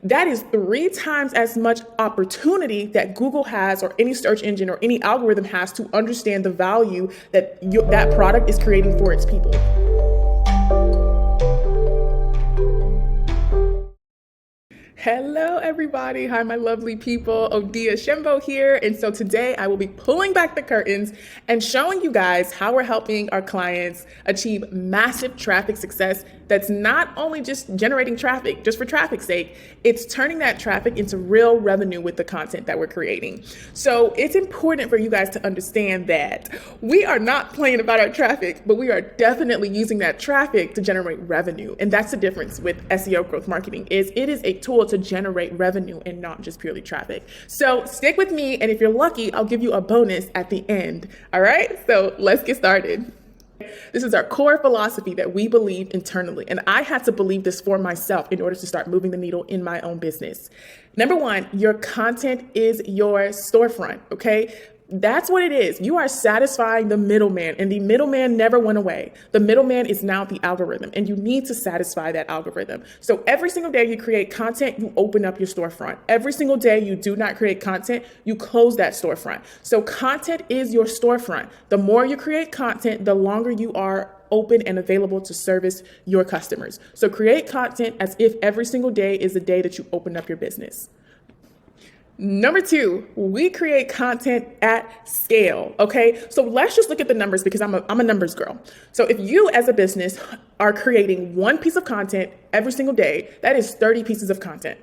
That is 3 times as much opportunity that Google has, or any search engine or any algorithm has, to understand the value that that product is creating for its people. Hello, everybody. Hi, my lovely people. Odia Shembo here. And so today I will be pulling back the curtains and showing you guys how we're helping our clients achieve massive traffic success that's not only just generating traffic just for traffic's sake, it's turning that traffic into real revenue with the content that we're creating. So it's important for you guys to understand that we are not playing about our traffic, but we are definitely using that traffic to generate revenue. And that's the difference with SEO growth marketing, is it is a tool to generate revenue and not just purely traffic. So stick with me, and if you're lucky, I'll give you a bonus at the end. All right, so let's get started. This is our core philosophy that we believe internally, and I had to believe this for myself in order to start moving the needle in my own business. Number one, your content is your storefront, okay? That's what it is. You are satisfying the middleman, and the middleman never went away. The middleman is now the algorithm, and you need to satisfy that algorithm. So every single day you create content, you open up your storefront. Every single day you do not create content, you close that storefront. So content is your storefront. The more you create content, the longer you are open and available to service your customers. So create content as if every single day is the day that you open up your business. Number two, we create content at scale, okay? So let's just look at the numbers, because I'm a numbers girl. So if you as a business are creating one piece of content every single day, that is 30 pieces of content.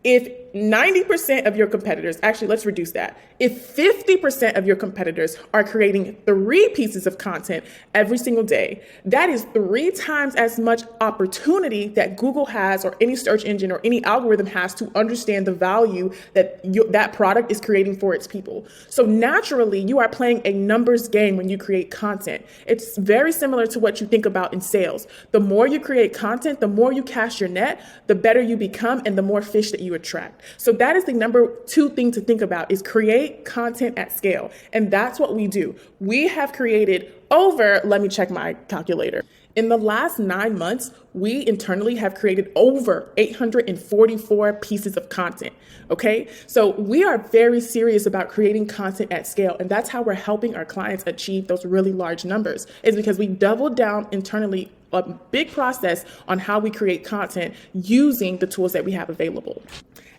If 90% of your competitors, actually, let's reduce that. If 50% of your competitors are creating 3 pieces of content every single day, that is 3 times as much opportunity that Google has, or any search engine or any algorithm has, to understand the value that that product is creating for its people. So naturally, you are playing a numbers game when you create content. It's very similar to what you think about in sales. The more you create content, the more you cast your net, the better you become, and the more fish that you attract. So that is the number 2 thing to think about, is create content at scale. And that's what we do. We have created over, let me check my calculator. In the last 9 months, we internally have created over 844 pieces of content, okay? So we are very serious about creating content at scale, and that's how we're helping our clients achieve those really large numbers, is because we doubled down internally a big process on how we create content using the tools that we have available.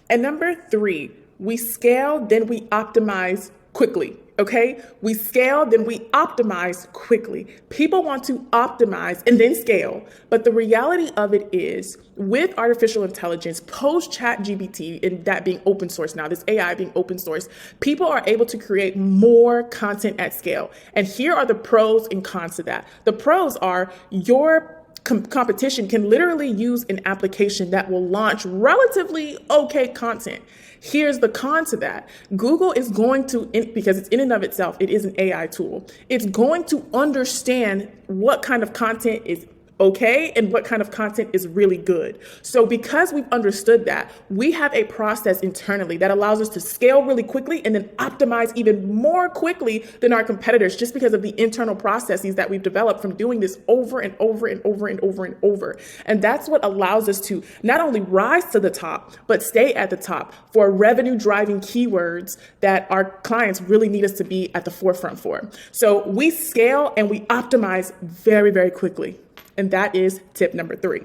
And number 3, we scale, then we optimize quickly. Okay, we scale, then we optimize quickly. People want to optimize and then scale. But the reality of it is, with artificial intelligence, post ChatGPT, and that being open source now, this AI being open source, people are able to create more content at scale. And here are the pros and cons to that. The pros are, your competition can literally use an application that will launch relatively okay content. Here's the con to that. Google is going to, because it's in and of itself, it is an AI tool. It's going to understand what kind of content is okay and what kind of content is really good. So because we've understood that, we have a process internally that allows us to scale really quickly and then optimize even more quickly than our competitors, just because of the internal processes that we've developed from doing this over and over and over and over and over. And that's what allows us to not only rise to the top, but stay at the top for revenue driving keywords that our clients really need us to be at the forefront for. So we scale and we optimize very, very quickly. And that is tip number 3.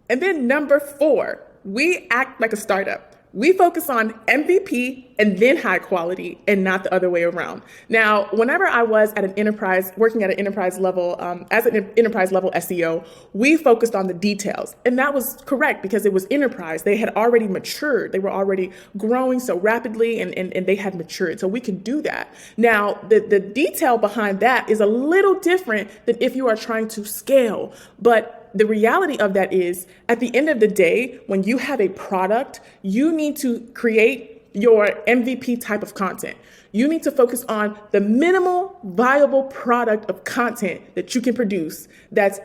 And then number 4, we act like a startup. We focus on MVP and then high quality, and not the other way around. Now, whenever I was at an enterprise, working at an enterprise level, as an enterprise level SEO, we focused on the details. And that was correct, because it was enterprise. They had already matured. They were already growing so rapidly, and they had matured. So we could do that. Now, the detail behind that is a little different than if you are trying to scale. But the reality of that is, at the end of the day, when you have a product, you need to create your MVP type of content. You need to focus on the minimal viable product of content that you can produce that's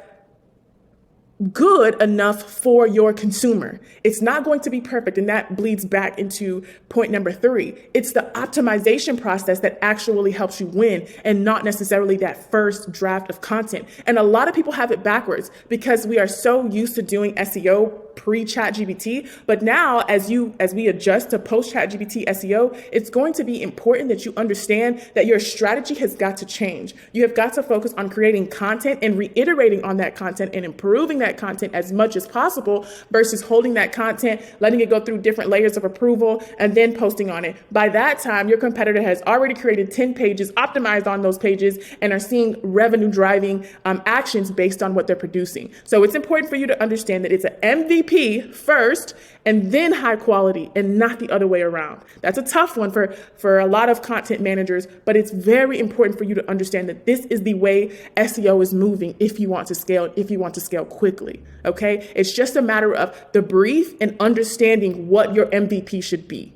good enough for your consumer. It's not going to be perfect, and that bleeds back into point number 3. It's the optimization process that actually helps you win, and not necessarily that first draft of content. And a lot of people have it backwards, because we are so used to doing SEO pre-ChatGPT, but now as we adjust to post-ChatGPT SEO, it's going to be important that you understand that your strategy has got to change. You have got to focus on creating content and reiterating on that content and improving that content as much as possible versus holding that content, letting it go through different layers of approval, and then posting on it. By that time, your competitor has already created 10 pages, optimized on those pages, and are seeing revenue driving actions based on what they're producing. So it's important for you to understand that it's an MVP first and then high quality and not the other way around. That's a tough one for a lot of content managers, but it's very important for you to understand that this is the way SEO is moving if you want to scale quickly. Okay? It's just a matter of the brief and understanding what your MVP should be.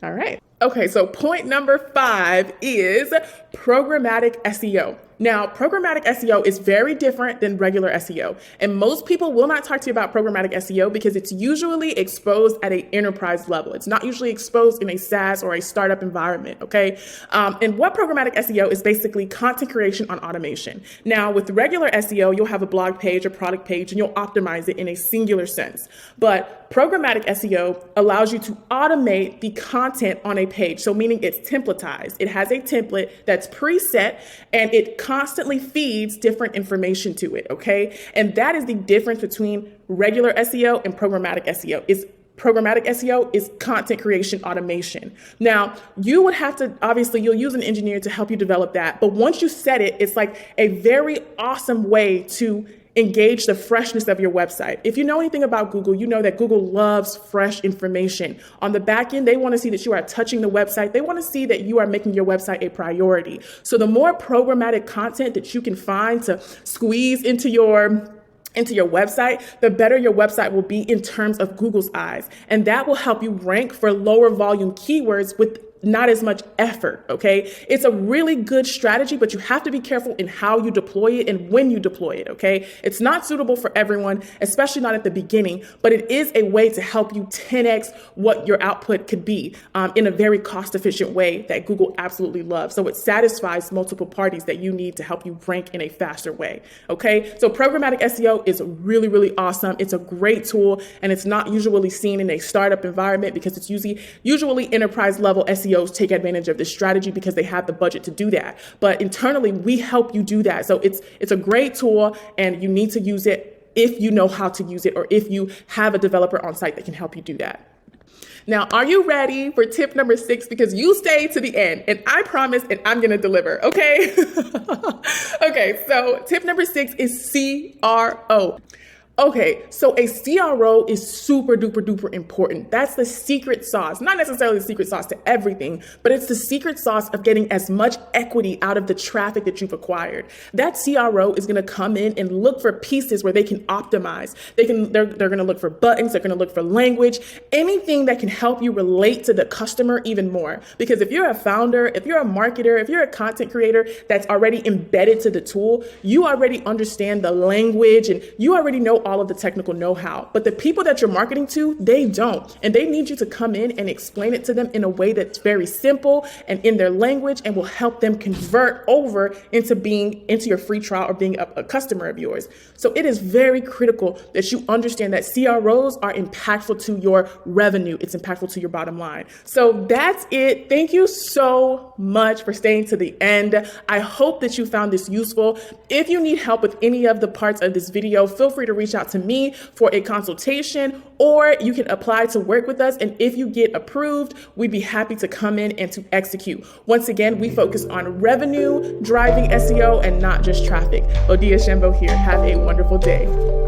All right. Okay, so point number 5 is programmatic SEO. Now, programmatic SEO is very different than regular SEO. And most people will not talk to you about programmatic SEO because it's usually exposed at an enterprise level. It's not usually exposed in a SaaS or a startup environment, okay? And what programmatic SEO is basically content creation on automation. Now, with regular SEO, you'll have a blog page, a product page, and you'll optimize it in a singular sense. But programmatic SEO allows you to automate the content on a page. So meaning it's templatized. It has a template that's preset and it constantly feeds different information to it, okay? And that is the difference between regular SEO and programmatic SEO. Programmatic SEO is content creation automation. Now, you would have to, obviously, you'll use an engineer to help you develop that. But once you set it, it's like a very awesome way to engage the freshness of your website. If you know anything about Google, you know that Google loves fresh information. On the back end, they want to see that you are touching the website. They want to see that you are making your website a priority. So the more programmatic content that you can find to squeeze into your website, the better your website will be in terms of Google's eyes. And that will help you rank for lower volume keywords with not as much effort, okay? It's a really good strategy, but you have to be careful in how you deploy it and when you deploy it, okay? It's not suitable for everyone, especially not at the beginning, but it is a way to help you 10x what your output could be in a very cost-efficient way that Google absolutely loves. So it satisfies multiple parties that you need to help you rank in a faster way, okay? So programmatic SEO is really, really awesome. It's a great tool, and it's not usually seen in a startup environment because it's usually enterprise level SEOs take advantage of this strategy because they have the budget to do that. But internally, we help you do that. So it's a great tool, and you need to use it if you know how to use it or if you have a developer on site that can help you do that. Now, are you ready for tip number 6? Because you stayed to the end, and I promise, and I'm going to deliver, okay? Okay, so tip number 6 is CRO. Okay, so a CRO is super duper duper important. That's the secret sauce, not necessarily the secret sauce to everything, but it's the secret sauce of getting as much equity out of the traffic that you've acquired. That CRO is going to come in and look for pieces where they can optimize. They're going to look for buttons. They're going to look for language, anything that can help you relate to the customer even more. Because if you're a founder, if you're a marketer, if you're a content creator that's already embedded to the tool, you already understand the language and you already know all of the technical know-how, but the people that you're marketing to, they don't. And they need you to come in and explain it to them in a way that's very simple and in their language and will help them convert over into your free trial or being a customer of yours. So it is very critical that you understand that CROs are impactful to your revenue. It's impactful to your bottom line. So that's it. Thank you so much for staying to the end. I hope that you found this useful. If you need help with any of the parts of this video, feel free to reach out to me for a consultation, or you can apply to work with us. And if you get approved, we'd be happy to come in and to execute. Once again, we focus on revenue driving SEO and not just traffic. Odia Shembo here. Have a wonderful day.